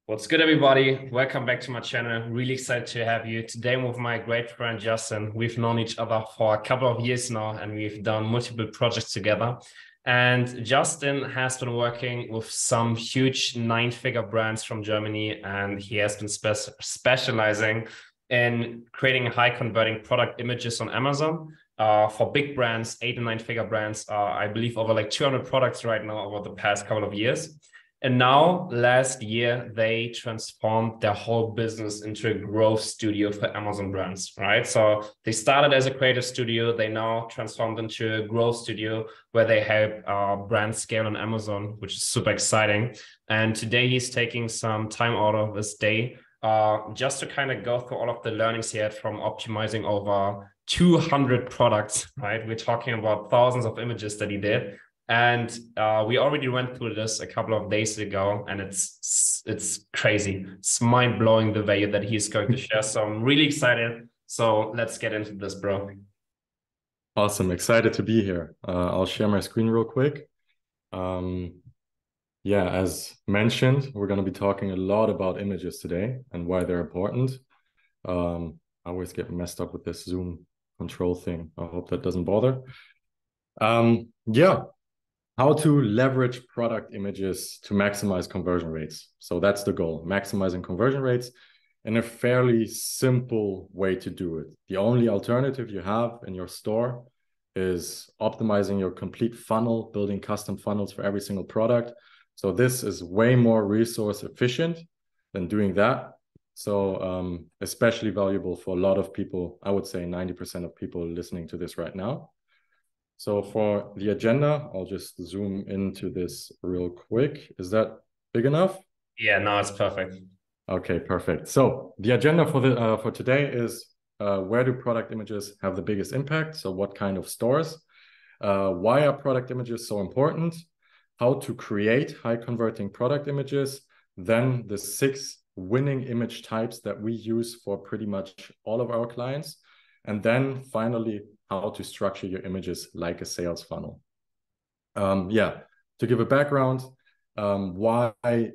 What's good, everybody? Welcome back to my channel. Really excited to have you today. I'm with my great friend Justin. We've known each other for a couple of years now, and we've done multiple projects together. And Justin has been working with some huge nine-figure brands from Germany, and he has been specializing in creating high converting product images on Amazon. For big brands, 8 and 9-figure brands, I believe over like 200 products right now over the past couple of years. And now, last year, they transformed their whole business into a growth studio for Amazon brands, right? So they started as a creative studio. They now transformed into a growth studio where they help brands scale on Amazon, which is super exciting. And today he's taking some time out of his day just to kind of go through all of the learnings he had from optimizing over 200 products, right? We're talking about thousands of images that he did. And we already went through this a couple of days ago, and it's crazy. It's mind-blowing the value that he's going to share. So I'm really excited. So let's get into this, bro. Awesome. Excited to be here. I'll share my screen real quick. Yeah, as mentioned, we're going to be talking a lot about images today and why they're important. I always get messed up with this Zoom control thing. I hope that doesn't bother. Yeah. How to leverage product images to maximize conversion rates. So that's the goal, maximizing conversion rates in a fairly simple way to do it. The only alternative you have in your store is optimizing your complete funnel, building custom funnels for every single product. So this is way more resource efficient than doing that. So especially valuable for a lot of people. I would say 90% of people listening to this right now. So for the agenda, I'll just zoom into this real quick. Is that big enough? Yeah, no, it's perfect. Okay, perfect. So the agenda for today is where do product images have the biggest impact? So what kind of stores? Why are product images so important? How to create high converting product images? Then the 6 winning image types that we use for pretty much all of our clients. And then finally, how to structure your images like a sales funnel. Yeah, to give a background, why my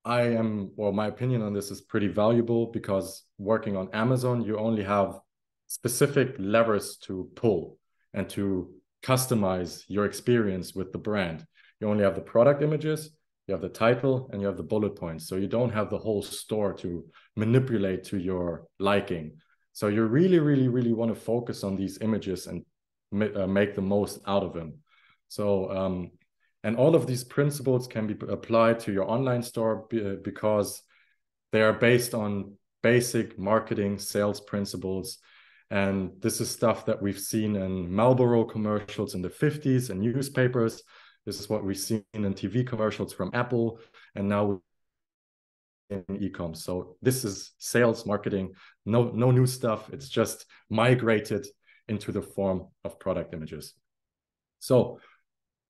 opinion on this is pretty valuable, because working on Amazon, you only have specific levers to pull and to customize your experience with the brand. You only have the product images, you have the title, and you have the bullet points. So you don't have the whole store to manipulate to your liking. So you really, really, really want to focus on these images and make the most out of them. So, and all of these principles can be applied to your online store because they are based on basic marketing sales principles. And this is stuff that we've seen in Marlboro commercials in the 50s and newspapers. This is what we've seen in TV commercials from Apple. And now in eCommerce. So this is sales marketing, no new stuff. It's just migrated into the form of product images. So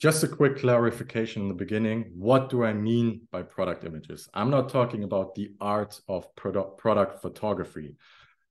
just a quick clarification in the beginning. What do I mean by product images? I'm not talking about the art of product photography.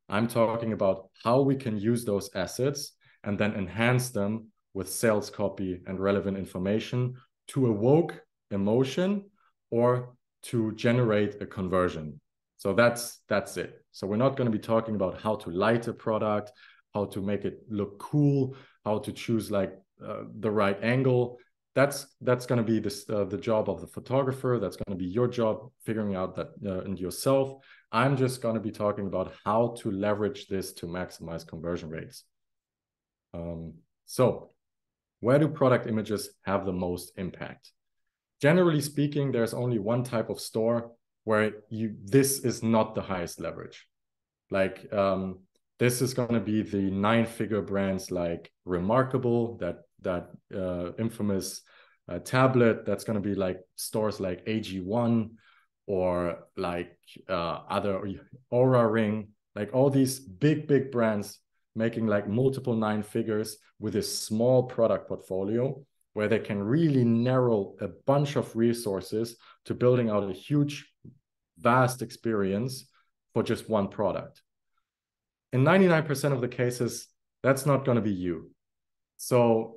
I'm talking about how we can use those assets and then enhance them with sales copy and relevant information to evoke emotion or to generate a conversion. So that's it. So we're not going to be talking about how to light a product, how to make it look cool, how to choose like the right angle. That's going to be the job of the photographer. That's going to be your job figuring out that and yourself. I'm just going to be talking about how to leverage this to maximize conversion rates. So where do product images have the most impact? Generally speaking, there's only one type of store where this is not the highest leverage. Like this is going to be the 9-figure brands like Remarkable, that infamous tablet. That's going to be like stores like AG1 or like other Aura Ring, like all these big brands making like multiple 9 figures with a small product portfolio, where they can really narrow a bunch of resources to building out a huge, vast experience for just one product. In 99% of the cases, that's not going to be you. So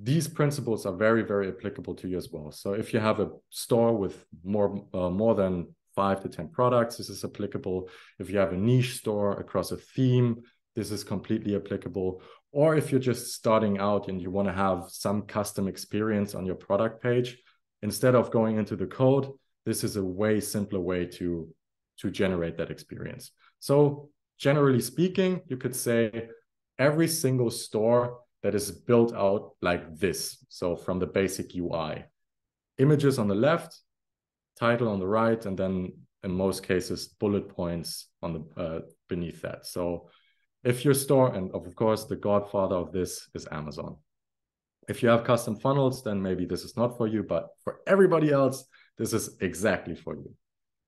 these principles are very, very applicable to you as well. So if you have a store with more than 5 to 10 products, this is applicable. If you have a niche store across a theme, this is completely applicable. Or if you're just starting out and you want to have some custom experience on your product page, instead of going into the code, this is a way simpler way to generate that experience. So generally speaking, you could say every single store that is built out like this. So from the basic UI, images on the left, title on the right, and then in most cases, bullet points on the beneath that. So if your store, and of course, the godfather of this is Amazon. If you have custom funnels, then maybe this is not for you, but for everybody else, this is exactly for you.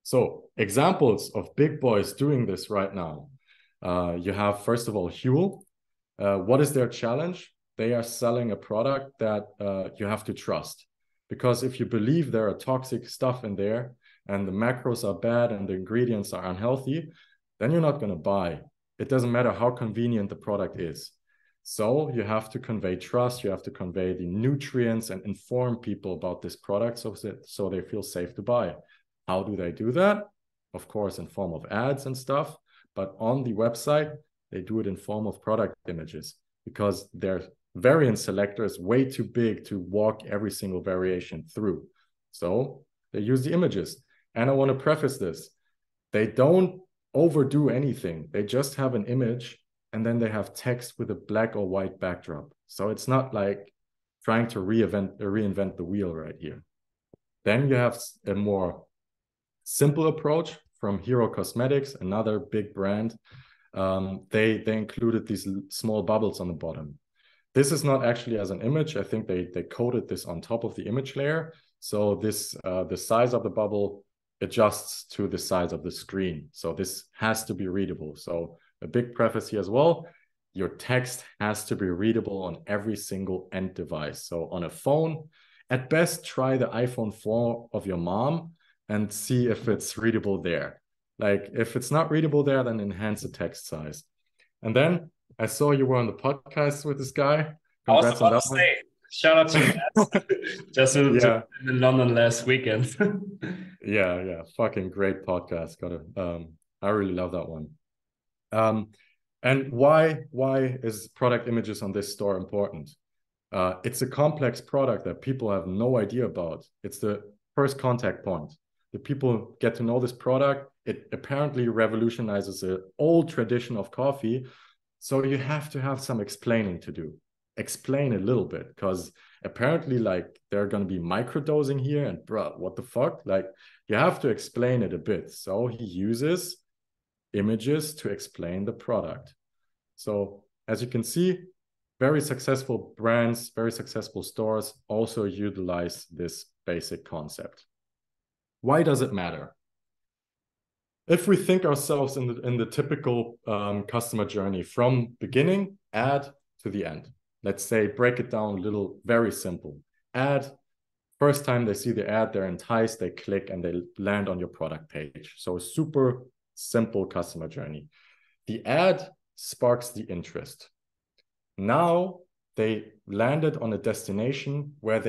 So examples of big boys doing this right now. You have, first of all, Huel. What is their challenge? They are selling a product that you have to trust. Because if you believe there are toxic stuff in there and the macros are bad and the ingredients are unhealthy, then you're not going to buy. It doesn't matter how convenient the product is. So you have to convey trust. You have to convey the nutrients and inform people about this product so they feel safe to buy. How do they do that? Of course, in form of ads and stuff. But on the website, they do it in form of product images because their variant selector is way too big to walk every single variation through. So they use the images. And I want to preface this. They don't overdo anything. They just have an image and then they have text with a black or white backdrop. So it's not like trying to reinvent the wheel right here. Then you have a more simple approach from Hero Cosmetics, another big brand. They included these small bubbles on the bottom. This is not actually as an image. I think they coded this on top of the image layer. So this the size of the bubble adjusts to the size of the screen. So this has to be readable. So a big preface here as well. Your text has to be readable on every single end device. So on a phone, at best, try the iPhone 4 of your mom and see if it's readable there. Like if it's not readable there, then enhance the text size. And then I saw you were on the podcast with this guy. Congrats on that one. Shout out to Matt. Just in London last weekend. yeah. Fucking great podcast. I really love that one. And why is product images on this store important? It's a complex product that people have no idea about. It's the first contact point. The people get to know this product. It apparently revolutionizes an old tradition of coffee. So you have to have some explaining to do. Explain a little bit, because apparently like they're going to be microdosing here and bro, what the fuck? Like you have to explain it a bit. So he uses images to explain the product. So as you can see, very successful brands, very successful stores also utilize this basic concept. Why does it matter? If we think ourselves in the typical customer journey from beginning, ad to the end, let's say break it down a little, very simple. Ad, first time they see the ad, they're enticed, they click and they land on your product page. So a super simple customer journey. The ad sparks the interest. Now they landed on a destination what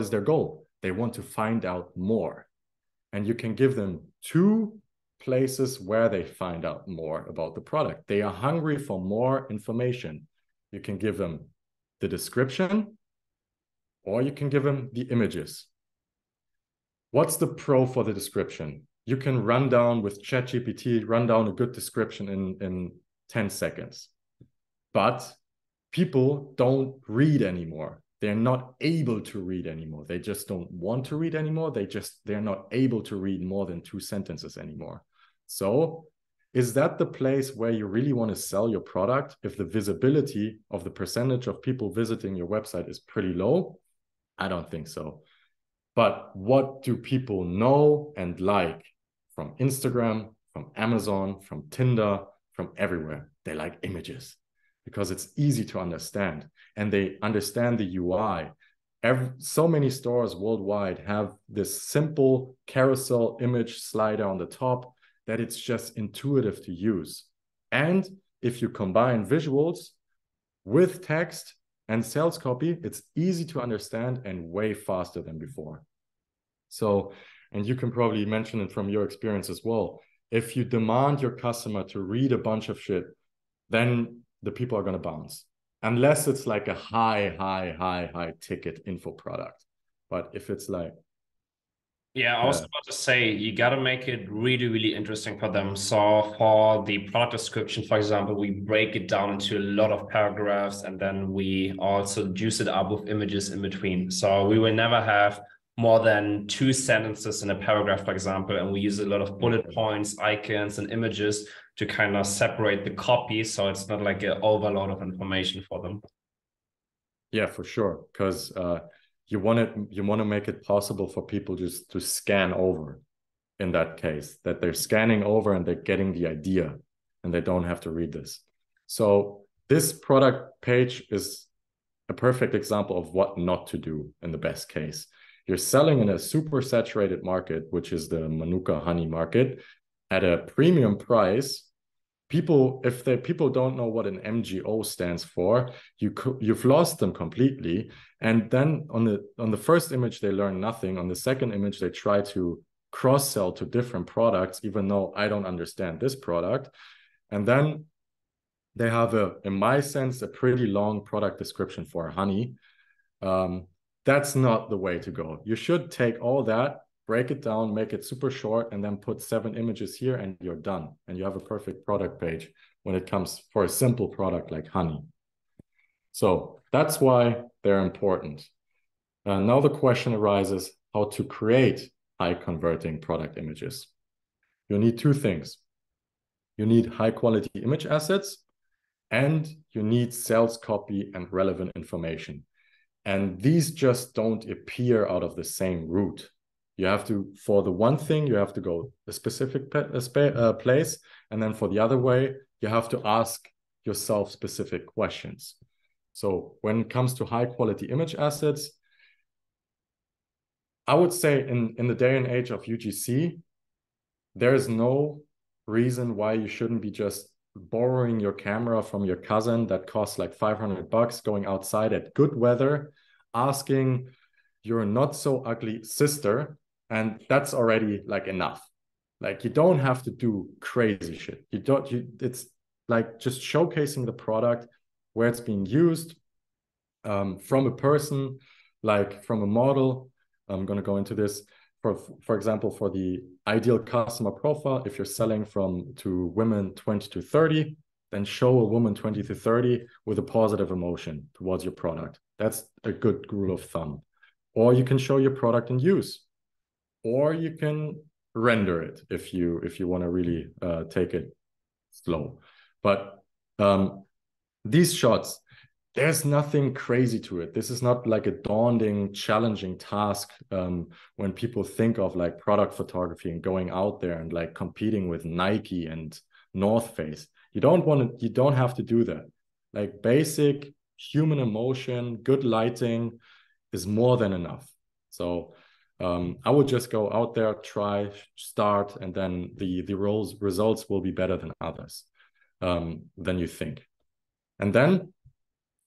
is their goal? They want to find out more. And you can give them 2 places where they find out more about the product. They are hungry for more information. You can give them the description, or you can give them the images. What's the pro for the description? You can run down with ChatGPT, run down a good description in 10 seconds. But people don't read anymore. They're not able to read anymore. They just don't want to read anymore. They're not able to read more than 2 sentences anymore. So is that the place where you really want to sell your product if the visibility of the percentage of people visiting your website is pretty low? I don't think so. But what do people know and like from Instagram, from Amazon, from Tinder, from everywhere? They like images, because it's easy to understand and they understand the UI. So many stores worldwide have this simple carousel image slider on the top that it's just intuitive to use. And if you combine visuals with text and sales copy, it's easy to understand and way faster than before. So and you can probably mention it from your experience as well. If you demand your customer to read a bunch of shit, then the people are going to bounce. Unless it's like a high ticket info product. But if it's like, yeah, I was about to say, you got to make it really, really interesting for them. So for the product description, for example, we break it down into a lot of paragraphs, and then we also juice it up with images in between. So we will never have more than 2 sentences in a paragraph, for example, and we use a lot of bullet points, icons, and images to kind of separate the copy, so it's not like an overload of information for them. Yeah, for sure, because you want to make it possible for people just to scan over. In that case, that they're scanning over and they're getting the idea, and they don't have to read this. So this product page is a perfect example of what not to do in the best case. You're selling in a super saturated market, which is the Manuka honey market, at a premium price. If people don't know what an MGO stands for, you've lost them completely. And then on the first image, they learn nothing. On the second image, they try to cross-sell to different products, even though I don't understand this product. And then they have, in my sense, a pretty long product description for honey. That's not the way to go. You should take all that, break it down, make it super short, and then put 7 images here, and you're done. And you have a perfect product page when it comes for a simple product like honey. So that's why they're important. Now the question arises how to create high converting product images. You need 2 things. You need high quality image assets, and you need sales copy and relevant information. And these just don't appear out of the same route. You have to, for the one thing, you have to go a specific place. And then for the other way, you have to ask yourself specific questions. So when it comes to high quality image assets, I would say in the day and age of UGC, there is no reason why you shouldn't be just borrowing your camera from your cousin that costs like $500, going outside at good weather, asking your not so ugly sister, and that's already like enough. Like you don't have to do crazy shit. It's like just showcasing the product, where it's being used, from a person, like from a model. I'm going to go into this. For example, for the ideal customer profile, if you're selling to women 20 to 30, then show a woman 20 to 30 with a positive emotion towards your product. That's a good rule of thumb. Or you can show your product in use, or you can render it if you want to really take it slow. But these shots, there's nothing crazy to it. This is not like a daunting, challenging task when people think of like product photography and going out there and like competing with Nike and North Face. You don't have to do that. Like basic human emotion, good lighting is more than enough. So I would just go out there, try, start, and then the results will be better than others than you think. And then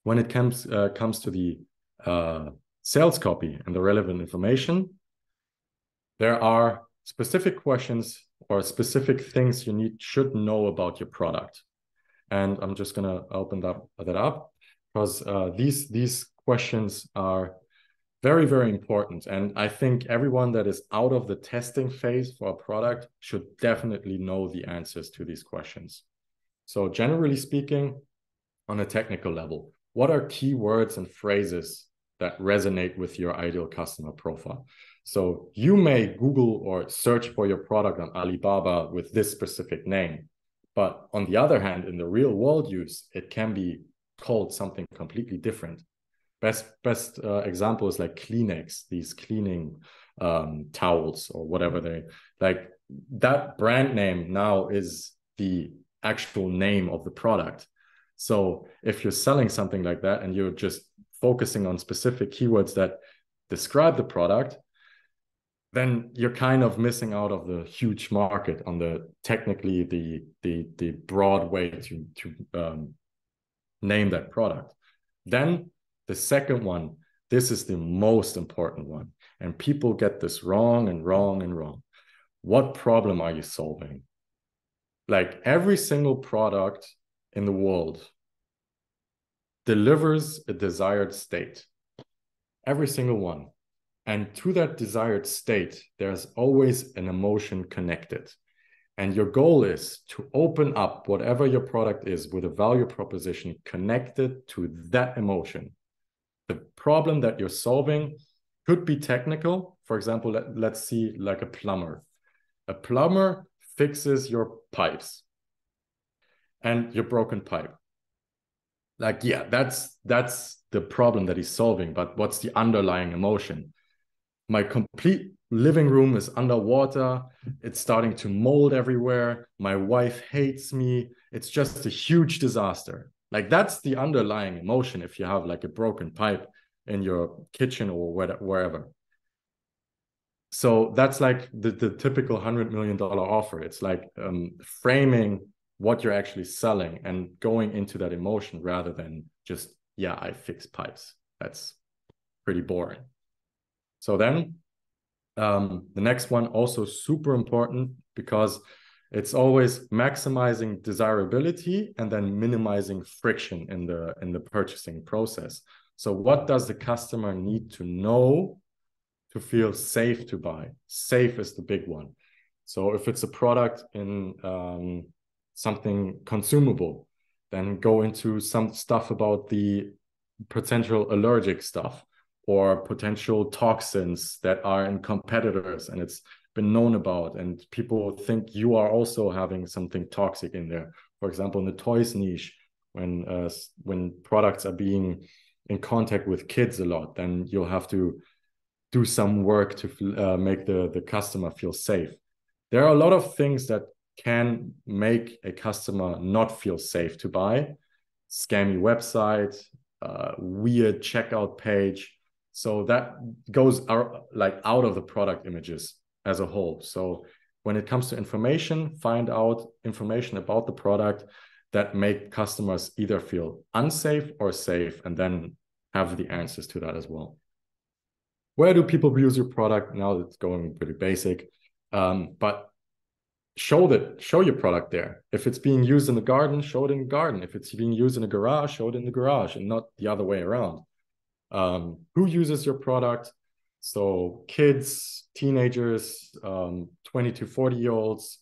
when it comes to the sales copy and the relevant information, there are specific questions or specific things you should know about your product. And I'm just going to open that up because these questions are very, very important. And I think everyone that is out of the testing phase for a product should definitely know the answers to these questions. So generally speaking, on a technical level, what are keywords and phrases that resonate with your ideal customer profile? So you may Google or search for your product on Alibaba with this specific name. But on the other hand, in the real world use, it can be called something completely different. Best example is like Kleenex, these cleaning towels or whatever they like. That brand name now is the actual name of the product. So if you're selling something like that and you're just focusing on specific keywords that describe the product, then you're kind of missing out of the huge market on the technically the broad way to name that product. Then the second one, this is the most important one. And people get this wrong and wrong and wrong. What problem are you solving? Like every single product in the world delivers a desired state. Every single one. And to that desired state, there's always an emotion connected. And your goal is to open up whatever your product is with a value proposition connected to that emotion. The problem that you're solving could be technical. For example, let's see like a plumber. A plumber fixes your pipes and your broken pipe. Like, yeah, that's the problem that he's solving. But what's the underlying emotion? My complete living room is underwater. It's starting to mold everywhere. My wife hates me. It's just a huge disaster. Like that's the underlying emotion if you have like a broken pipe in your kitchen or wherever. So that's like the typical $100 million offer. It's like framing what you're actually selling and going into that emotion rather than just, yeah, I fix pipes. That's pretty boring. So then the next one also super important because it's always maximizing desirability and then minimizing friction in the purchasing process. So what does the customer need to know to feel safe to buy? Safe is the big one. So if it's a product in something consumable, then go into some stuff about the potential allergic stuff or potential toxins that are in competitors and it's been known about and people think you are also having something toxic in there. For example, in the toys niche, when products are being in contact with kids a lot, then you'll have to do some work to make the customer feel safe. There are a lot of things that can make a customer not feel safe to buy. Scammy website, weird checkout page. So that goes out of the product images as a whole. So when it comes to information, find out information about the product that make customers either feel unsafe or safe, and then have the answers to that as well. Where do people use your product? Now it's going pretty basic, but show your product there. If it's being used in the garden, show it in the garden. If it's being used in a garage, show it in the garage and not the other way around. Who uses your product? So kids, teenagers, 20 to 40-year-olds,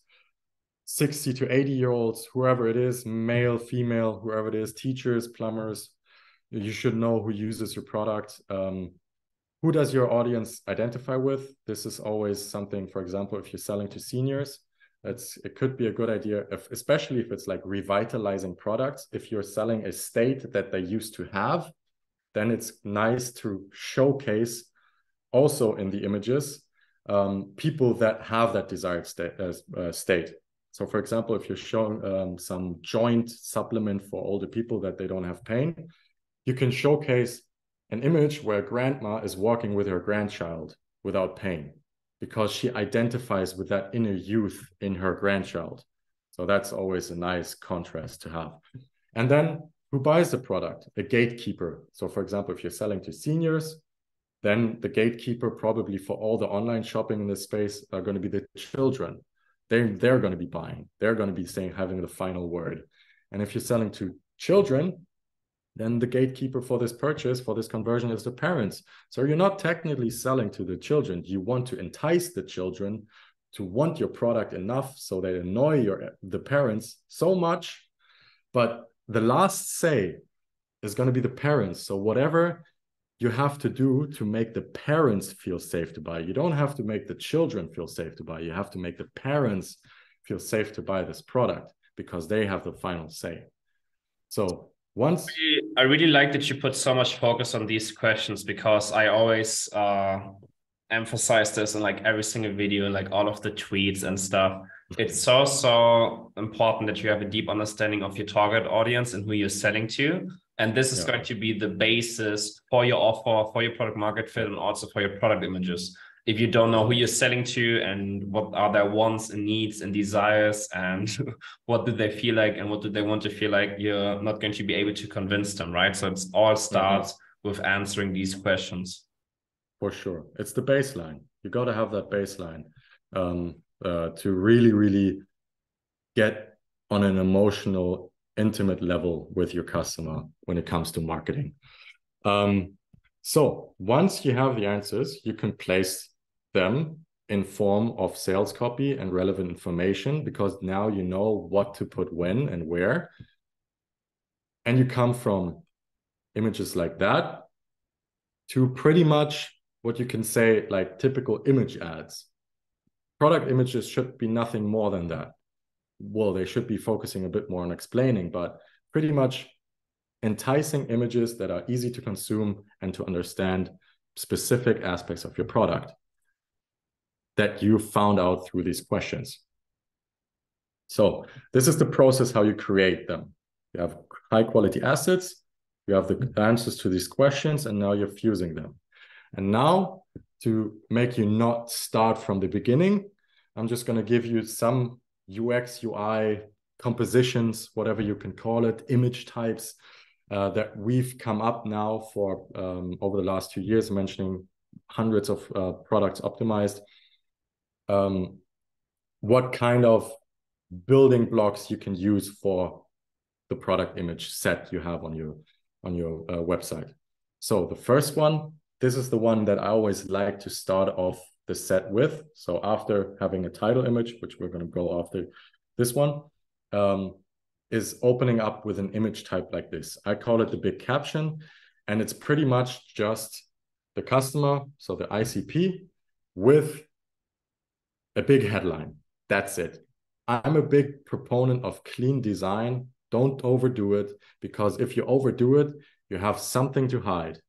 60 to 80-year-olds, whoever it is, male, female, whoever it is, teachers, plumbers, you should know who uses your product. Who does your audience identify with? This is always something, for example, if you're selling to seniors, it could be a good idea, especially if it's like revitalizing products. If you're selling a state that they used to have, then it's nice to showcase also in the images people that have that desired state. So for example, if you're showing some joint supplement for older people that they don't have pain, you can showcase an image where grandma is walking with her grandchild without pain because she identifies with that inner youth in her grandchild. So that's always a nice contrast to have. And then who buys the product? A gatekeeper. So for example, if you're selling to seniors, then the gatekeeper probably for all the online shopping in this space are going to be the children. They're going to be buying. They're going to be having the final word. And if you're selling to children, then the gatekeeper for this purchase, for this conversion is the parents. So you're not technically selling to the children. You want to entice the children to want your product enough so they annoy the parents so much. But the last say is going to be the parents. So whatever you have to do to make the parents feel safe to buy, you don't have to make the children feel safe to buy. You have to make the parents feel safe to buy this product because they have the final say. So I really like that you put so much focus on these questions because I always emphasize this in like every single video, like all of the tweets and stuff. It's so important that you have a deep understanding of your target audience and who you're selling to. And this is going to be the basis for your offer, for your product market fit, and also for your product images. If you don't know who you're selling to and what are their wants and needs and desires and what do they feel like and what do they want to feel like, you're not going to be able to convince them, right? So it all starts with answering these questions. for sure. It's the baseline. You got to have that baseline to really get on an emotional, intimate level with your customer when it comes to marketing. So once you have the answers, you can place them in form of sales copy and relevant information, because now you know what to put when and where. And you come from images like that to pretty much what you can say like typical image ads. Product images should be nothing more than that. Well, they should be focusing a bit more on explaining, but pretty much enticing images that are easy to consume and to understand specific aspects of your product that you found out through these questions. So this is the process how you create them. You have high quality assets, you have the answers to these questions, and now you're fusing them. And now, to make you not start from the beginning, I'm just going to give you some UX, UI compositions, whatever you can call it, image types that we've come up now for over the last 2 years, mentioning hundreds of products optimized. What kind of building blocks you can use for the product image set you have on your website. So the first one, this is the one that I always like to start off the set with. So after having a title image, which we're going to go after this one, is opening up with an image type like this. I call it the big caption, and it's pretty much just the customer, so the ICP, with a big headline. That's it. I'm a big proponent of clean design. Don't overdo it, because if you overdo it, you have something to hide.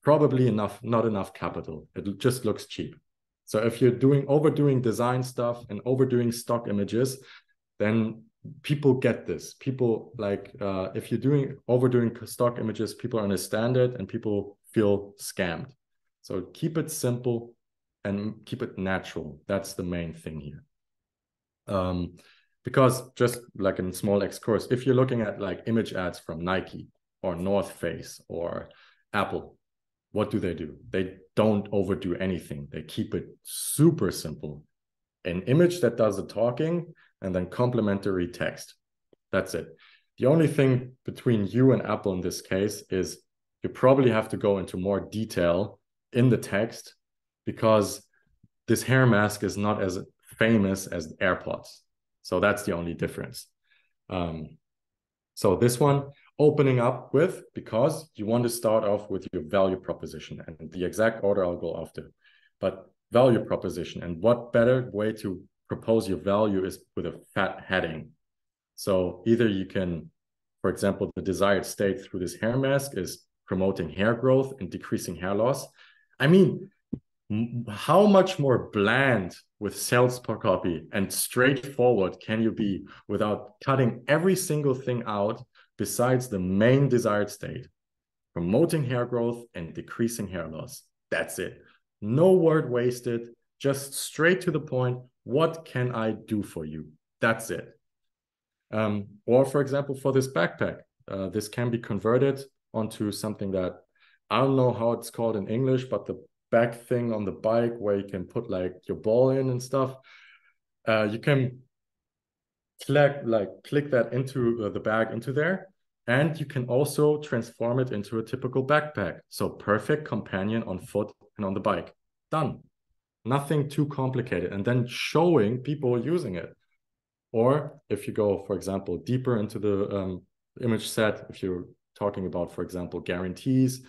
Probably not enough capital. It just looks cheap. So if you're overdoing design stuff and overdoing stock images, then people get this. People like, if you're overdoing stock images, people understand it and people feel scammed. So keep it simple and keep it natural. That's the main thing here. Because just like in small excursus, if you're looking at like image ads from Nike or North Face or Apple, what do? They don't overdo anything. They keep it super simple. An image that does the talking and then complementary text. That's it. The only thing between you and Apple in this case is you probably have to go into more detail in the text, because this hair mask is not as famous as AirPods. So that's the only difference. So this one, opening up with, because you want to start off with your value proposition, and the exact order I'll go after. But value proposition, and what better way to propose your value is with a fat heading. So either you can, for example, the desired state through this hair mask is promoting hair growth and decreasing hair loss. I mean, how much more bland with sales per copy and straightforward can you be without cutting every single thing out besides the main desired state? Promoting hair growth and decreasing hair loss. That's it. No word wasted, just straight to the point. What can I do for you? That's it. Or for example, for this backpack, this can be converted onto something that I don't know how it's called in English, but the back thing on the bike where you can put like your ball in and stuff. You can click that into the bag into there, and you can also transform it into a typical backpack. So perfect companion on foot and on the bike. Done. Nothing too complicated. And then showing people using it. Or if you go, for example, deeper into the image set, if you're talking about, for example, guarantees,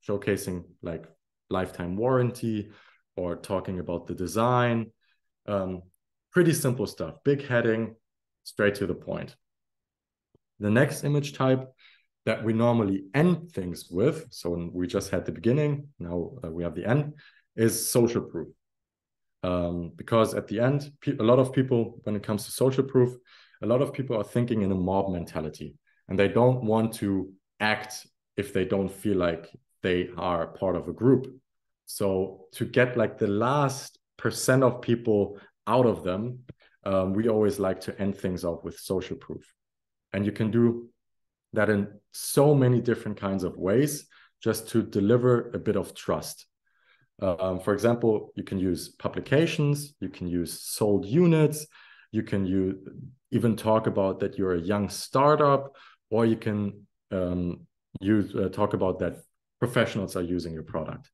showcasing like lifetime warranty, or talking about the design, pretty simple stuff. Big heading, straight to the point. The next image type that we normally end things with, so we just had the beginning, now we have the end, is social proof. Because at the end, a lot of people, when it comes to social proof, a lot of people are thinking in a mob mentality, and they don't want to act if they don't feel like they are part of a group. So to get like the last % of people out of them, we always like to end things off with social proof. And you can do that in so many different kinds of ways, just to deliver a bit of trust. For example, you can use publications, you can use sold units, you can even talk about that you're a young startup, or you can talk about that professionals are using your product.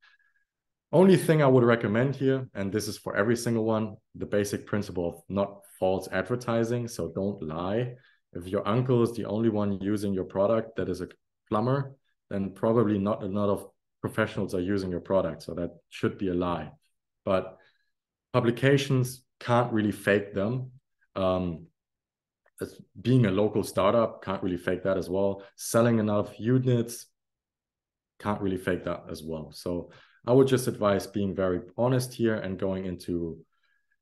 Only thing I would recommend here, and this is for every single one, the basic principle of not false advertising. So don't lie. If your uncle is the only one using your product that is a plumber, then probably not a lot of professionals are using your product. So that should be a lie. But publications can't really fake them. As being a local startup, can't really fake that as well. Selling enough units, can't really fake that as well. So I would just advise being very honest here and going into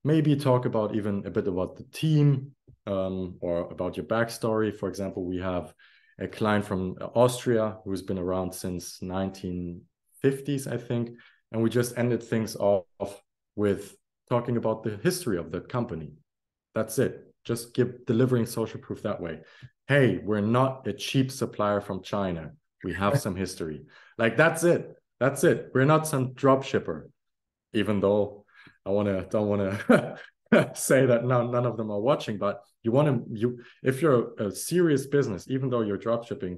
maybe talk about even a bit about the team or about your backstory. For example, we have a client from Austria who's been around since 1950s, I think. And we just ended things off with talking about the history of the company. That's it. Just delivering social proof that way. Hey, we're not a cheap supplier from China. We have some history. Like, that's it. That's it. We're not some drop shipper, even though don't want to say that none of them are watching, but if you're a serious business, even though you're drop shipping,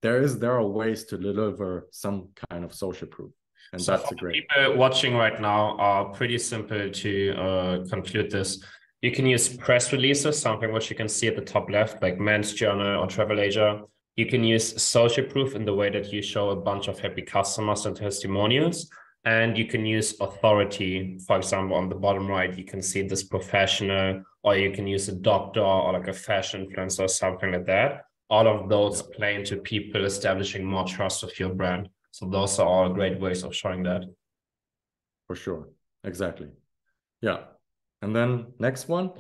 there are ways to deliver some kind of social proof. And so that's a great. People watching right now are pretty simple to conclude this. You can use press releases, something which you can see at the top left, like Men's Journal or Travel Asia. You can use social proof in the way that you show a bunch of happy customers and testimonials. And you can use authority. For example, on the bottom right, you can see this professional, or you can use a doctor or like a fashion influencer or something like that. All of those play into people establishing more trust with your brand. So those are all great ways of showing that. For sure. Exactly. Yeah. And then next one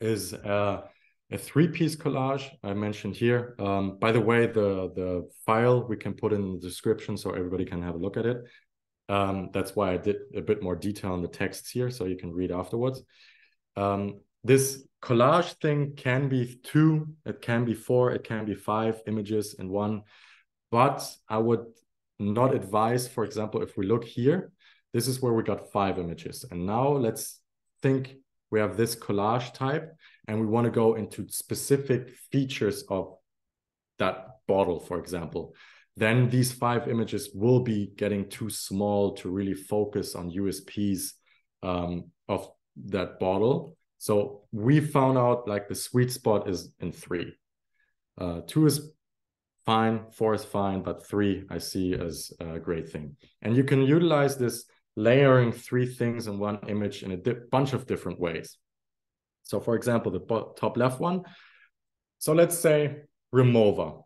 is a 3-piece collage I mentioned here. By the way, the file we can put in the description so everybody can have a look at it. That's why I did a bit more detail on the texts here so you can read afterwards. This collage thing can be 2, it can be 4, it can be 5 images in one. But I would not advise, for example, if we look here, this is where we got 5 images. And now let's think we have this collage type and we want to go into specific features of that bottle, for example. Then these 5 images will be getting too small to really focus on USPs of that bottle. So we found out like the sweet spot is in 3. 2 is fine, 4 is fine, but 3 I see as a great thing. And you can utilize this layering 3 things in one image in a bunch of different ways. So for example, the top left one. So let's say Remova.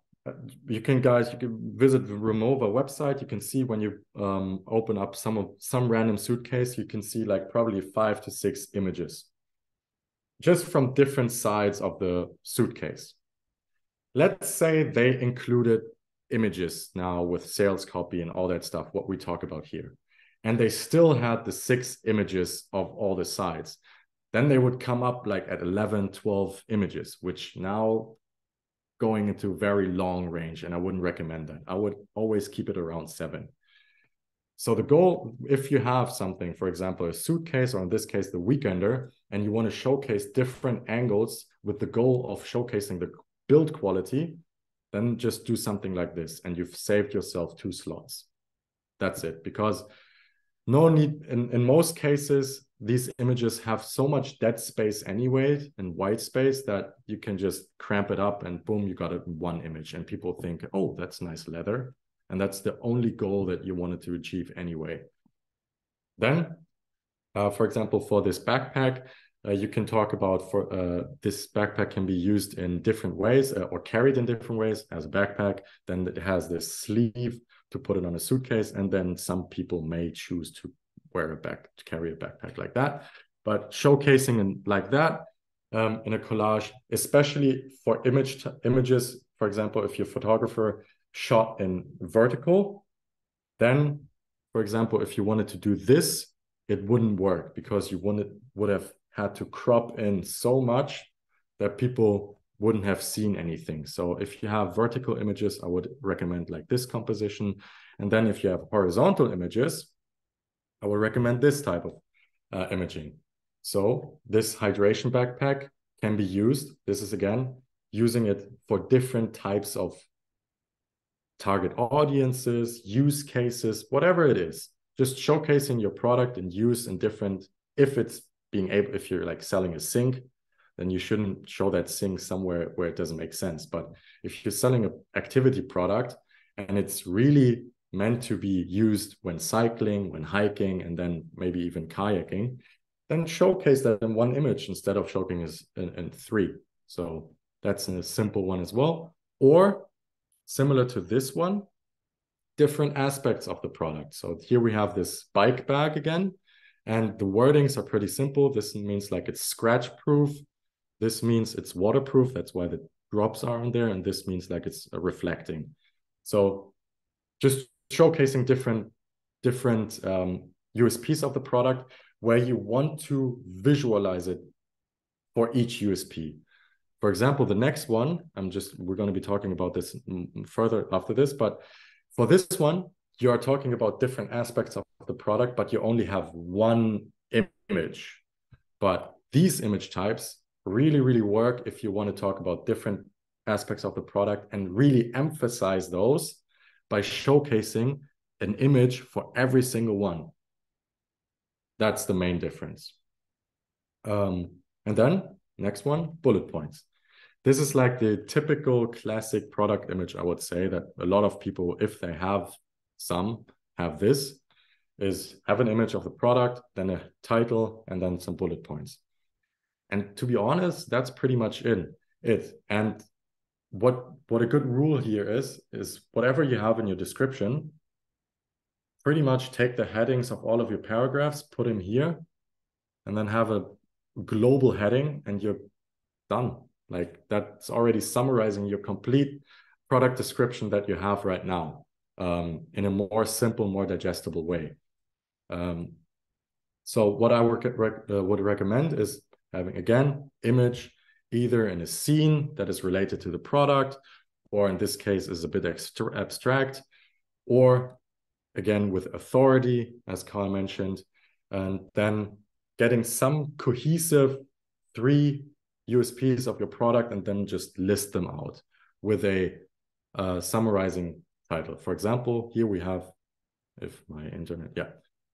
You can visit the Remova website. You can see when you open up some random suitcase, you can see like probably 5 to 6 images just from different sides of the suitcase. Let's say they included images now with sales copy and all that stuff, what we talk about here. And they still had the 6 images of all the sides. Then they would come up like at 11, 12 images, which now going into very long range, and I wouldn't recommend that. I would always keep it around 7. So the goal, if you have something, for example, a suitcase, or in this case, the weekender, and you want to showcase different angles with the goal of showcasing the build quality, then just do something like this, and you've saved yourself 2 slots. That's it, because no need, in most cases, these images have so much dead space anyway and white space that you can just cramp it up and boom, you got it in one image. And people think, oh, that's nice leather. And that's the only goal that you wanted to achieve anyway. Then, for example, for this backpack, you can talk about this backpack can be used in different ways or carried in different ways as a backpack. Then it has this sleeve to put it on a suitcase. And then some people may choose to carry a backpack like that. But showcasing like that in a collage, especially for images, for example, if you're a photographer shot in vertical, then, for example, if you wanted to do this, it wouldn't work because you would have had to crop in so much that people wouldn't have seen anything. So if you have vertical images, I would recommend like this composition. And then if you have horizontal images, I would recommend this type of imaging. So this hydration backpack can be used. This is, again, using it for different types of target audiences, use cases, whatever it is. Just showcasing your product and use in different, if you're like selling a sink, then you shouldn't show that sink somewhere where it doesn't make sense. But if you're selling an activity product and it's really meant to be used when cycling, when hiking, and then maybe even kayaking, then showcase that in one image instead of showcasing in three. So that's a simple one as well. Or similar to this one, different aspects of the product. So here we have this bike bag again, and the wordings are pretty simple. This means like it's scratch proof. This means it's waterproof. That's why the drops are on there. And this means like it's reflecting. So just showcasing different USPs of the product where you want to visualize it for each USP. For example, the next one, we're going to be talking about this further after this, but for this one, you are talking about different aspects of the product, but you only have one image. But these image types really, really work if you want to talk about different aspects of the product and really emphasize those by showcasing an image for every single one. That's the main difference. And then next one, bullet points. This is like the typical classic product image, I would say, that a lot of people, if they have this, is have an image of the product, then a title, and then some bullet points. And to be honest, that's pretty much it. And what a good rule here is whatever you have in your description, pretty much take the headings of all of your paragraphs, put them here, and then have a global heading, and you're done. Like that's already summarizing your complete product description that you have right now in a more simple, more digestible way. So what I would recommend is having, again, image either in a scene that is related to the product, or in this case is a bit abstract, or again with authority, as Carl mentioned, and then getting some cohesive 3 USPs of your product and then just list them out with a summarizing title. For example, here we have,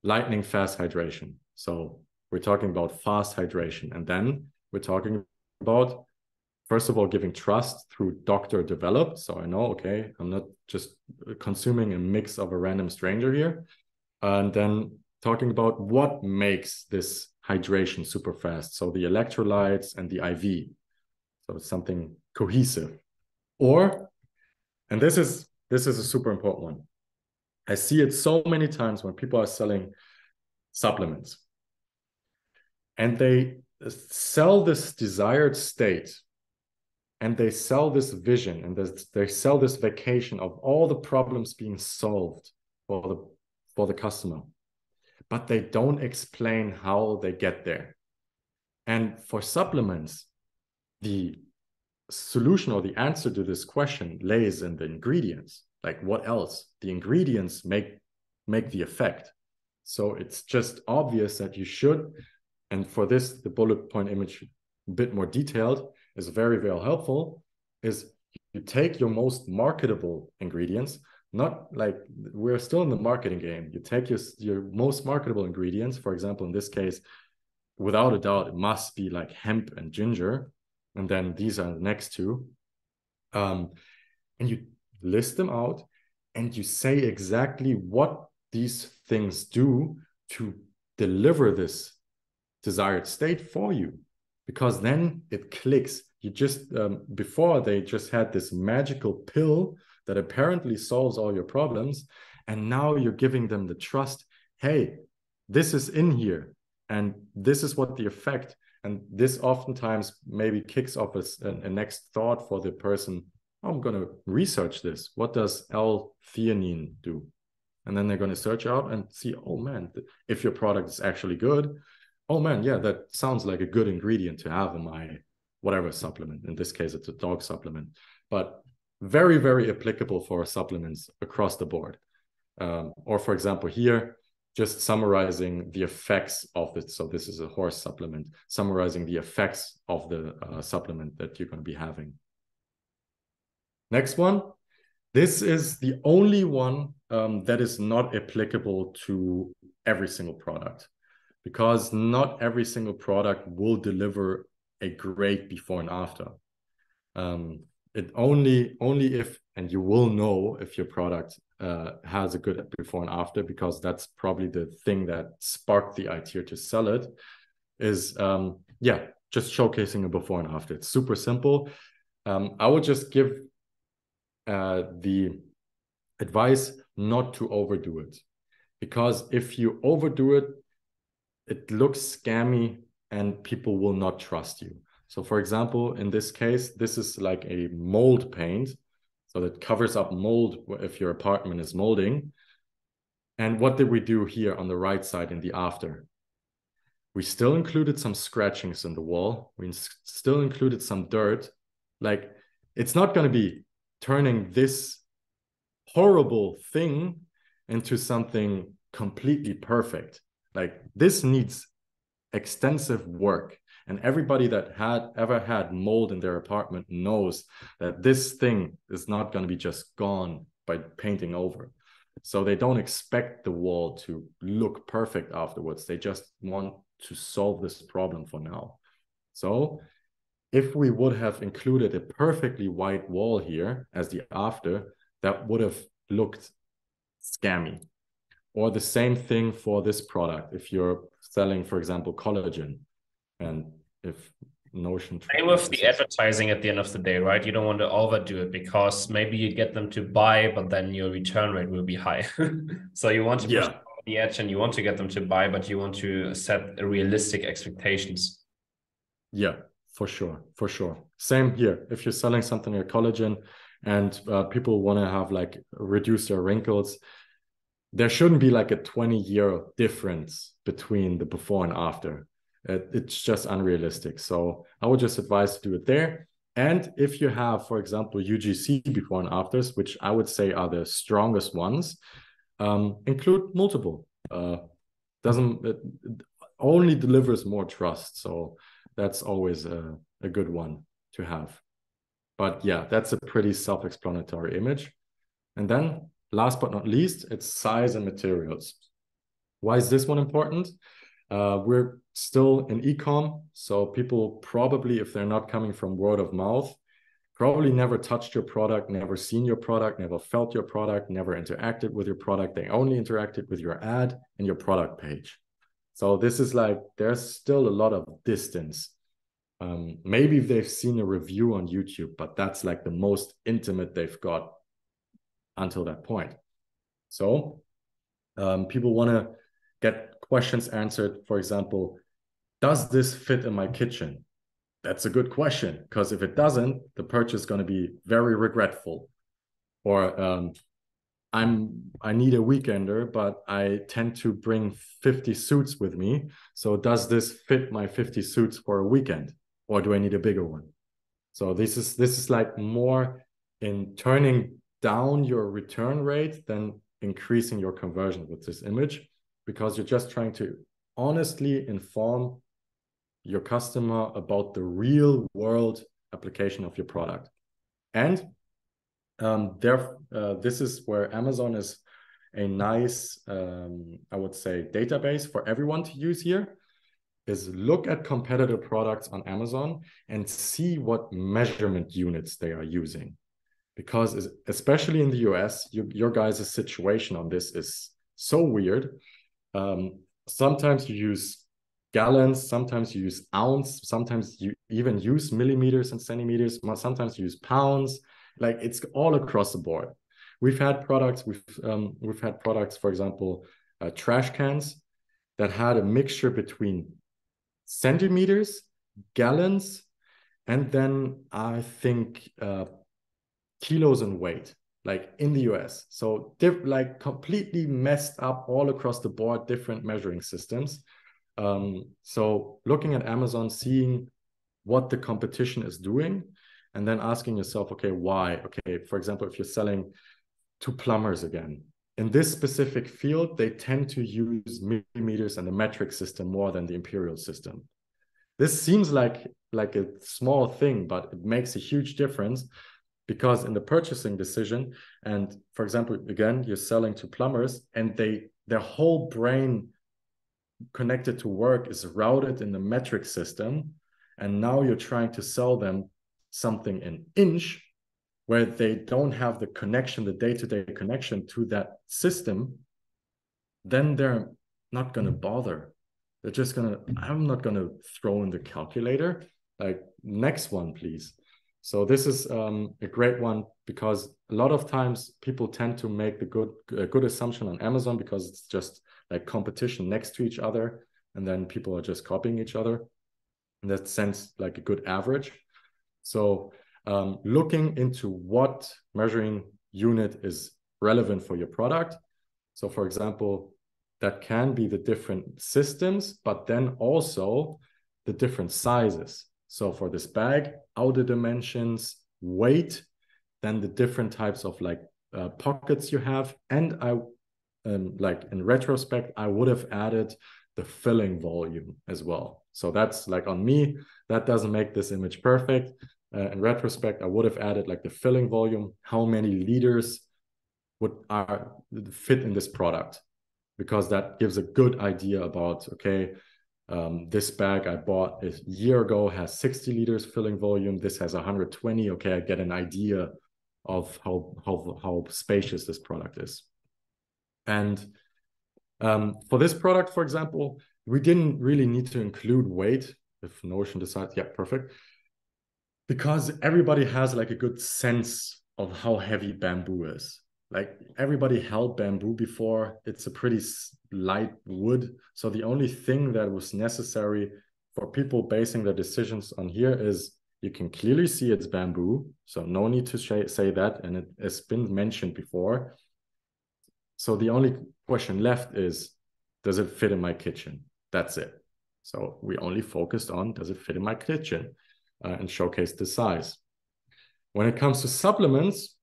lightning fast hydration. So we're talking about fast hydration. And then we're talking about, first of all, giving trust through doctor developed. So I know, okay, I'm not just consuming a mix of a random stranger here. And then talking about what makes this hydration super fast. So the electrolytes and the IV. So it's something cohesive. Or, and this is a super important one. I see it so many times when people are selling supplements and they sell this desired state and they sell this vision and they sell this vacation of all the problems being solved for the customer, but they don't explain how they get there. And for supplements, the solution or the answer to this question lays in the ingredients. Like what else? The ingredients make the effect. So it's just obvious that you should, and for this, the bullet point image, a bit more detailed, is very, very helpful, is you take your most marketable ingredients, not like we're still in the marketing game. You take your most marketable ingredients, for example, in this case, without a doubt, it must be like hemp and ginger. And then these are the next two. And you list them out and you say exactly what these things do to deliver this desired state for you. Because then it clicks. You just, before they just had this magical pill that apparently solves all your problems. And now you're giving them the trust. Hey, this is in here. And this is what the effect. And this oftentimes maybe kicks off a next thought for the person. Oh, I'm going to research this. What does L-theanine do? And then they're going to search out and see, oh man, if your product is actually good, oh man, yeah, that sounds like a good ingredient to have in my whatever supplement. In this case, it's a dog supplement, but very, very applicable for supplements across the board. Or for example, here, just summarizing the effects of it. So this is a horse supplement, summarizing the effects of the supplement that you're going to be having. Next one. This is the only one that is not applicable to every single product, because not every single product will deliver a great before and after. It only if, and you will know if your product has a good before and after, because that's probably the thing that sparked the idea to sell it, is just showcasing a before and after. It's super simple. I would just give the advice not to overdo it, because if you overdo it, it looks scammy and people will not trust you. So for example, in this case, this is like a mold paint, so that covers up mold if your apartment is molding. And what did we do here on the right side in the after? We still included some scratchings in the wall. We still included some dirt. Like, it's not going to be turning this horrible thing into something completely perfect. Like, this needs extensive work. And everybody that ever had mold in their apartment knows that this thing is not going to be just gone by painting over. So they don't expect the wall to look perfect afterwards. They just want to solve this problem for now. So if we would have included a perfectly white wall here as the after, that would have looked scammy. Or the same thing for this product. If you're selling, for example, collagen, and if Notion... Same with the advertising at the end of the day, right? You don't want to overdo it, because maybe you get them to buy, but then your return rate will be high. So you want to push the edge and you want to get them to buy, but you want to set realistic expectations. Yeah, for sure. For sure. Same here. If you're selling something like collagen and people want to have like reduce their wrinkles, there shouldn't be like a 20-year difference between the before and after. It's just unrealistic. So I would just advise to do it there. And if you have, for example, UGC before and afters, which I would say are the strongest ones, include multiple. It only delivers more trust. So that's always a good one to have. But yeah, that's a pretty self-explanatory image. And then last but not least, it's size and materials. Why is this one important? We're still in e-com, so people probably, if they're not coming from word of mouth, probably never touched your product, never seen your product, never felt your product, never interacted with your product. They only interacted with your ad and your product page. So this is like, there's still a lot of distance. Maybe they've seen a review on YouTube, but that's like the most intimate they've got until that point. So people want to get questions answered. For example, does this fit in my kitchen? That's a good question, because if it doesn't, the purchase is going to be very regretful. Or I need a weekender, but I tend to bring 50 suits with me. So does this fit my 50 suits for a weekend, or do I need a bigger one? So this is like more in turning down your return rate than increasing your conversion with this image, because you're just trying to honestly inform your customer about the real world application of your product. And this is where Amazon is a nice, I would say, database for everyone to use here, is look at competitor products on Amazon and see what measurement units they are using. Because especially in the US, your guys' situation on this is so weird. Sometimes you use gallons, sometimes you use ounce, sometimes you even use millimeters and centimeters, sometimes you use pounds. Like, it's all across the board. We've had products, for example, trash cans that had a mixture between centimeters, gallons, and then I think kilos in weight, like in the US. So like completely messed up all across the board, different measuring systems. So looking at Amazon, seeing what the competition is doing, and then asking yourself, okay, why? Okay, for example, if you're selling to plumbers again, in this specific field, they tend to use millimeters and the metric system more than the imperial system. This seems like a small thing, but it makes a huge difference, because in the purchasing decision, and for example, again, you're selling to plumbers and their whole brain connected to work is routed in the metric system. And now you're trying to sell them something in inch, where they don't have the connection, the day-to-day connection to that system, then they're not going to bother. They're just going to, I'm not going to throw in the calculator. Like, next one, please. So this is a great one, because a lot of times people tend to make a good assumption on Amazon, because it's just like competition next to each other. And then people are just copying each other. In that sense, like a good average. So looking into what measuring unit is relevant for your product. So for example, that can be the different systems, but then also the different sizes. So for this bag, outer dimensions, weight, then the different types of like pockets you have. And I, like in retrospect, I would have added the filling volume as well. So that's like, on me, that doesn't make this image perfect. In retrospect, I would have added like the filling volume, how many liters would fit in this product, because that gives a good idea about, okay, this bag I bought a year ago has 60 liters filling volume. This has 120. Okay, I get an idea of how spacious this product is. And for this product, for example, we didn't really need to include weight. If Notion decides, yeah, perfect. Because everybody has like a good sense of how heavy bamboo is. Like, everybody held bamboo before. It's a pretty light wood. So the only thing that was necessary for people basing their decisions on here is, you can clearly see it's bamboo. So no need to say that. And it has been mentioned before. So the only question left is, does it fit in my kitchen? That's it. So we only focused on, does it fit in my kitchen, and showcase the size. When it comes to supplements,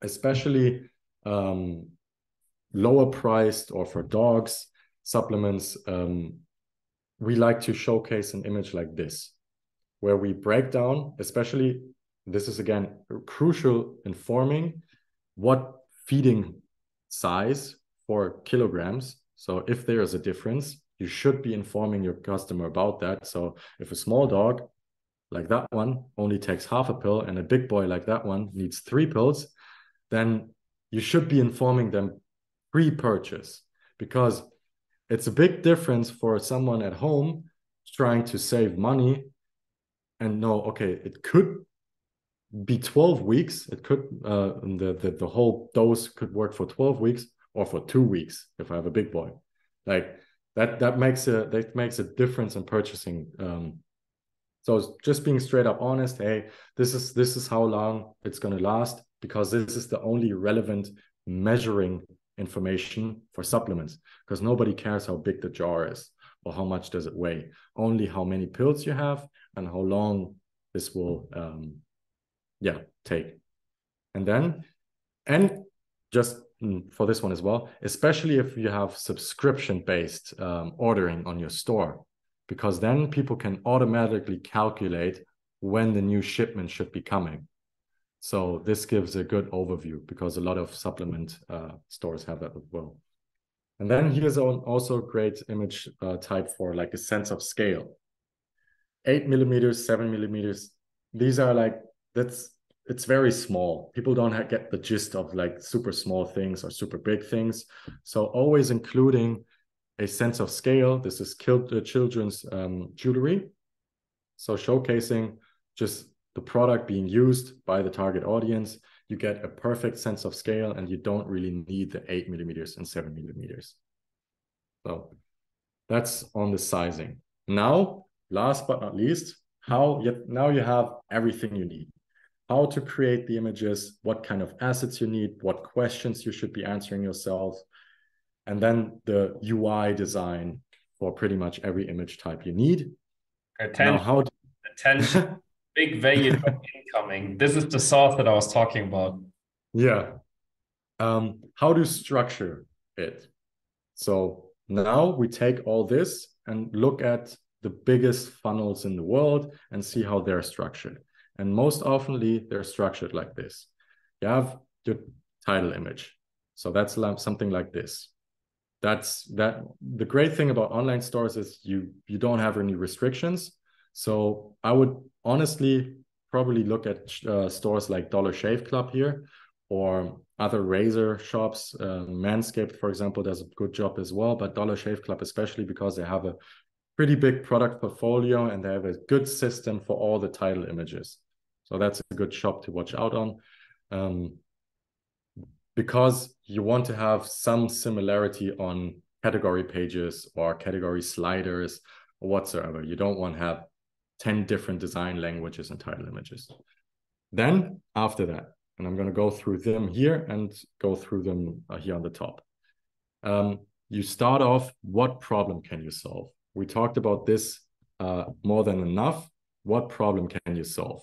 especially lower priced or for dogs supplements, we like to showcase an image like this, where we break down, especially, this is again crucial, informing what feeding size for kilograms. So if there is a difference, you should be informing your customer about that. So if a small dog like that one only takes half a pill and a big boy like that one needs 3 pills, then you should be informing them pre-purchase, because it's a big difference for someone at home trying to save money and know, okay, it could be 12 weeks. It could, the whole dose could work for 12 weeks or for 2 weeks if I have a big boy. Like that makes a difference in purchasing. So just being straight up honest, hey, this is how long it's going to last, because this is the only relevant measuring information for supplements, because nobody cares how big the jar is or how much does it weigh, only how many pills you have and how long this will take. And just for this one as well, especially if you have subscription-based ordering on your store, because then people can automatically calculate when the new shipment should be coming. So this gives a good overview, because a lot of supplement stores have that as well. And then here's also a great image type for like a sense of scale. 8 millimeters, 7 millimeters. These are like, it's very small. People don't get the gist of like super small things or super big things. So always including a sense of scale. This is children's jewelry. So showcasing just the product being used by the target audience, you get a perfect sense of scale, and you don't really need the 8 millimeters and 7 millimeters. So that's on the sizing. Now, last but not least, now you have everything you need. How to create the images, what kind of assets you need, what questions you should be answering yourself, and then the UI design for pretty much every image type you need. Attention, big value incoming. This is the sauce that I was talking about. Yeah. How to structure it. So now we take all this and look at the biggest funnels in the world and see how they're structured. And most oftenly, they're structured like this. You have your title image. So that's something like this. The great thing about online stores is you don't have any restrictions. So I would honestly probably look at stores like Dollar Shave Club here, or other razor shops. Manscaped, for example, does a good job as well, but Dollar Shave Club especially, because they have a pretty big product portfolio and they have a good system for all the title images. So that's a good shop to watch out on, because you want to have some similarity on category pages or category sliders or whatsoever. You don't want to have 10 different design languages and title images. Then after that, and I'm going to go through them here and go through them here on the top. You start off, what problem can you solve? We talked about this more than enough. What problem can you solve?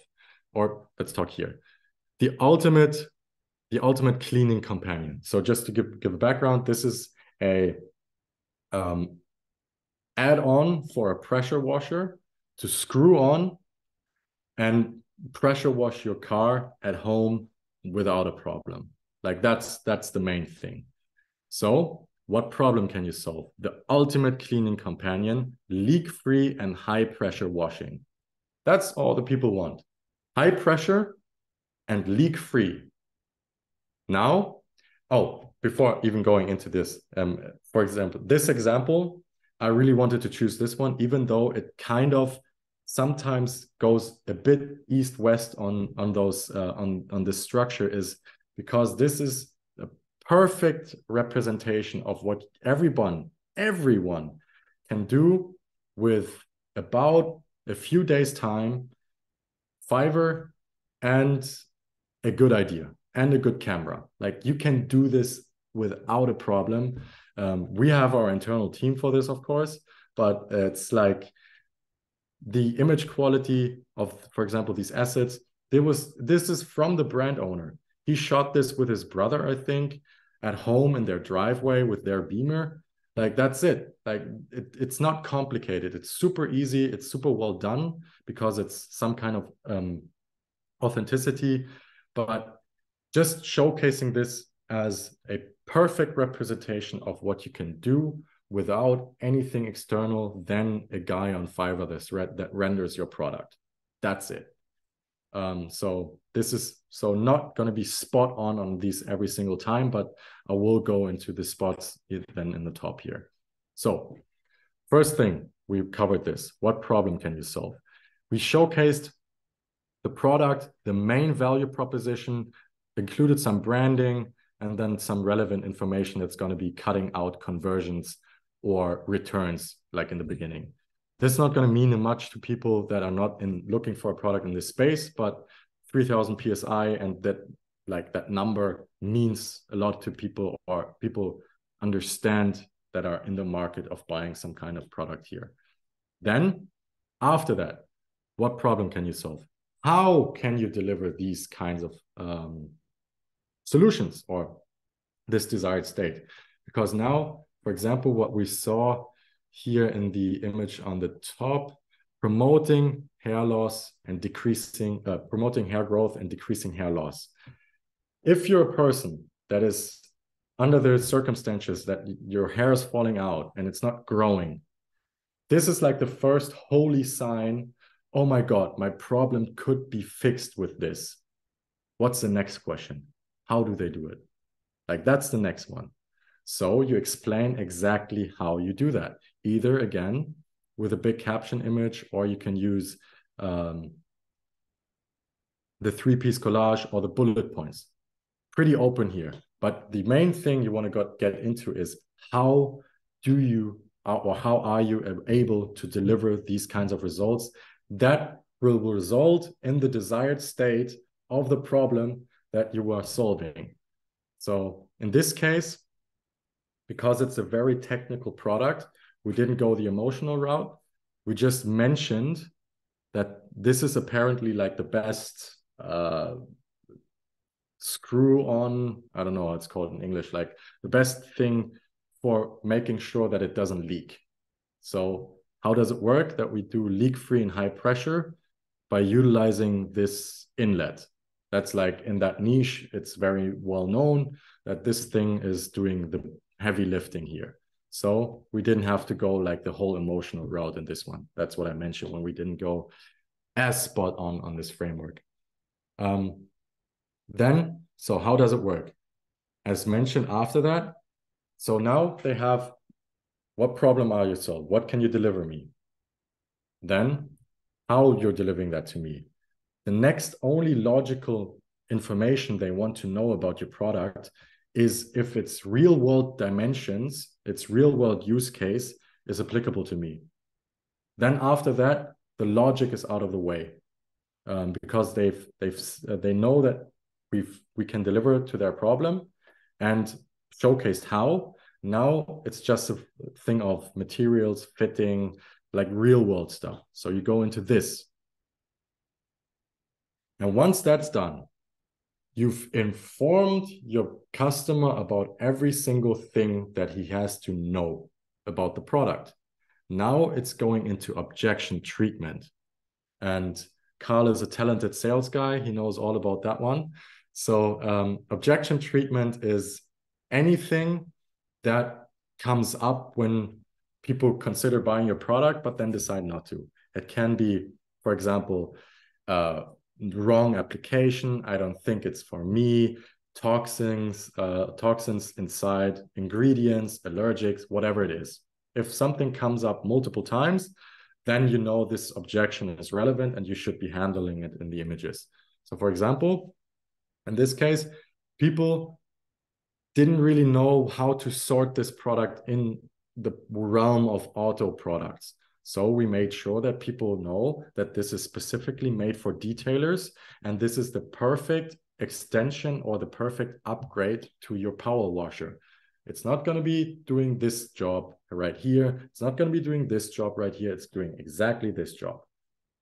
Or let's talk here. The ultimate cleaning companion. So just to give a background, this is a add-on for a pressure washer to screw on and pressure wash your car at home without a problem. Like that's the main thing. So what problem can you solve? The ultimate cleaning companion, leak-free and high-pressure washing. That's all the people want. High pressure and leak-free. Now, before even going into this, for example, this example, I really wanted to choose this one, even though it kind of sometimes goes a bit east-west on this structure, is because this is a perfect representation of what everyone can do with about a few days' time, Fiverr, and a good idea and a good camera. Like you can do this without a problem. We have our internal team for this, of course, but it's like the image quality of, for example, these assets. This is from the brand owner. He shot this with his brother, I think, at home in their driveway with their Beamer. Like that's it. Like it's not complicated. It's super easy. It's super well done because it's some kind of authenticity, but just showcasing this as a perfect representation of what you can do without anything external than a guy on Fiverr that renders your product. That's it. So this is not going to be spot on these every single time, but I will go into the spots then in the top here. So first thing, we covered this. What problem can you solve? We showcased the product, the main value proposition, included some branding, and then some relevant information that's going to be cutting out conversions or returns, like in the beginning. This is not going to mean much to people that are not looking for a product in this space, but 3,000 PSI and that number means a lot to people, or people understand that are in the market of buying some kind of product here. Then after that, what problem can you solve? How can you deliver these kinds of solutions or this desired state? Because now, for example, what we saw here in the image on the top, promoting hair loss and promoting hair growth and decreasing hair loss. If you're a person that is under the circumstances that your hair is falling out and it's not growing, this is like the first holy sign. Oh my God, my problem could be fixed with this. What's the next question? How do they do it? Like that's the next one. So you explain exactly how you do that. Either again, with a big caption image, or you can use the 3-piece collage or the bullet points. Pretty open here. But the main thing you want to get into is how are you able to deliver these kinds of results that will result in the desired state of the problem that you are solving. So in this case, because it's a very technical product, we didn't go the emotional route. We just mentioned that this is apparently like the best screw on, I don't know how it's called in English, like the best thing for making sure that it doesn't leak. So how does it work? That we do leak-free and high pressure by utilizing this inlet. That's like in that niche, it's very well known that this thing is doing the heavy lifting here. So we didn't have to go like the whole emotional route in this one. That's what I mentioned when we didn't go as spot on this framework. Then, so how does it work? As mentioned after that, so now they have, what problem are you solving? What can you deliver me? Then, how you're delivering that to me. The next only logical information they want to know about your product is if its real world dimensions, its real world use case is applicable to me. Then after that, the logic is out of the way, because they know that we can deliver to their problem and showcased how. Now it's just a thing of materials, fitting, like real world stuff. So you go into this. And once that's done, you've informed your customer about every single thing that he has to know about the product. Now it's going into objection treatment. And Carl is a talented sales guy. He knows all about that one. So objection treatment is anything that comes up when people consider buying your product, but then decide not to. It can be, for example, wrong application. I don't think it's for me. Toxins inside, ingredients, allergics, whatever it is. If something comes up multiple times, then you know this objection is relevant and you should be handling it in the images. So for example, in this case, people didn't really know how to sort this product in the realm of auto products. So we made sure that people know that this is specifically made for detailers, and this is the perfect extension or the perfect upgrade to your power washer. It's not going to be doing this job right here. It's not going to be doing this job right here. It's doing exactly this job.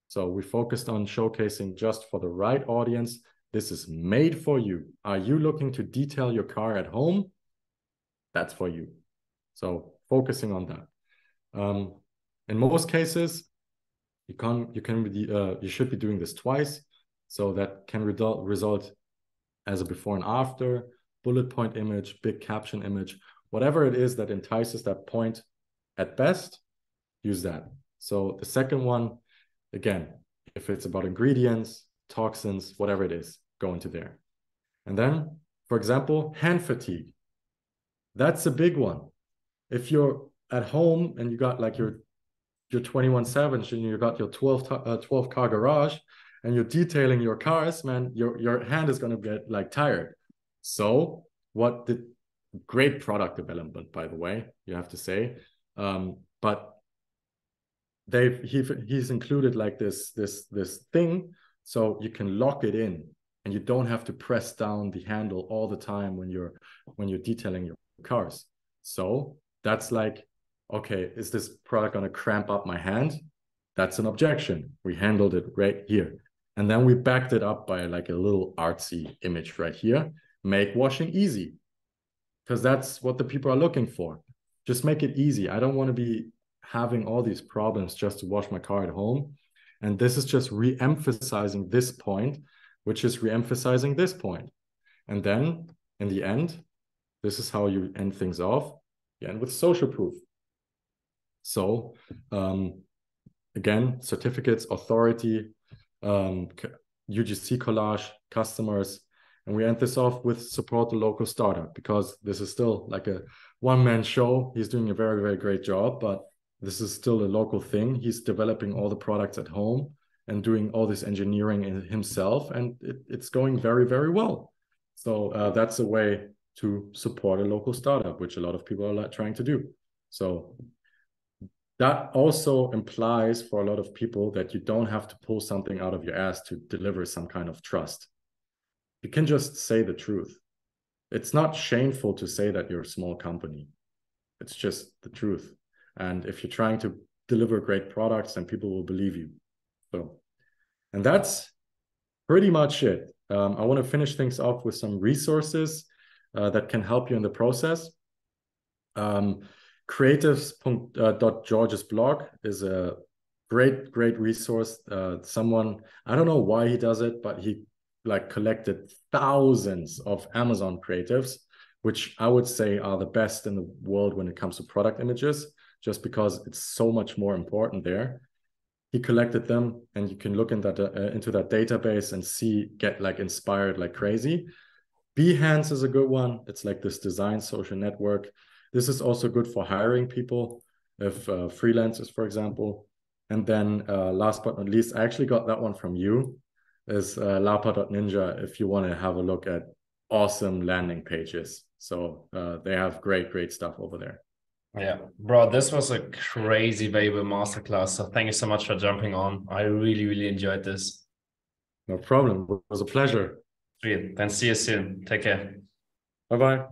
So we focused on showcasing just for the right audience. This is made for you. Are you looking to detail your car at home? That's for you. So focusing on that. In most cases, you should be doing this twice. So that can result as a before and after, bullet point image, big caption image, whatever it is that entices that point at best, use that. So the second one, again, if it's about ingredients, toxins, whatever it is, go into there. And then, for example, hand fatigue. That's a big one. If you're at home and you got like your 21 Savage and you got your 12 car garage and you're detailing your cars, man, your hand is going to get like tired. So what the great product development, by the way, you have to say, but he's included like this thing, so you can lock it in and you don't have to press down the handle all the time when you're detailing your cars. So that's like, okay, is this product going to cramp up my hand? That's an objection. We handled it right here. And then we backed it up by like a little artsy image right here. Make washing easy, because that's what the people are looking for. Just make it easy. I don't want to be having all these problems just to wash my car at home. And this is just re-emphasizing this point, which is re-emphasizing this point. And then in the end, this is how you end things off. You end with social proof. So again, certificates, authority, UGC collage, customers, and we end this off with support the local startup, because this is still like a one-man show. He's doing a very, very great job, but this is still a local thing. He's developing all the products at home and doing all this engineering himself, and it's going very, very well. So that's a way to support a local startup, which a lot of people are trying to do. So that also implies for a lot of people that you don't have to pull something out of your ass to deliver some kind of trust. You can just say the truth. It's not shameful to say that you're a small company. It's just the truth. And if you're trying to deliver great products, then people will believe you. So, and that's pretty much it. I want to finish things off with some resources that can help you in the process. Creatives.George's blog is a great resource. Someone, I don't know why he does it, but he like collected thousands of Amazon creatives, which I would say are the best in the world when it comes to product images, just because it's so much more important there. He collected them, and you can look into that database and get like inspired like crazy. Behance is a good one. It's like this design social network. This is also good for hiring people, if freelancers, for example. And then last but not least, I actually got that one from you, is lapa.ninja, if you want to have a look at awesome landing pages. So they have great stuff over there. Yeah, bro, this was a crazy valuable masterclass. So thank you so much for jumping on. I really enjoyed this. No problem. It was a pleasure. Sweet. Then see you soon. Take care. Bye-bye.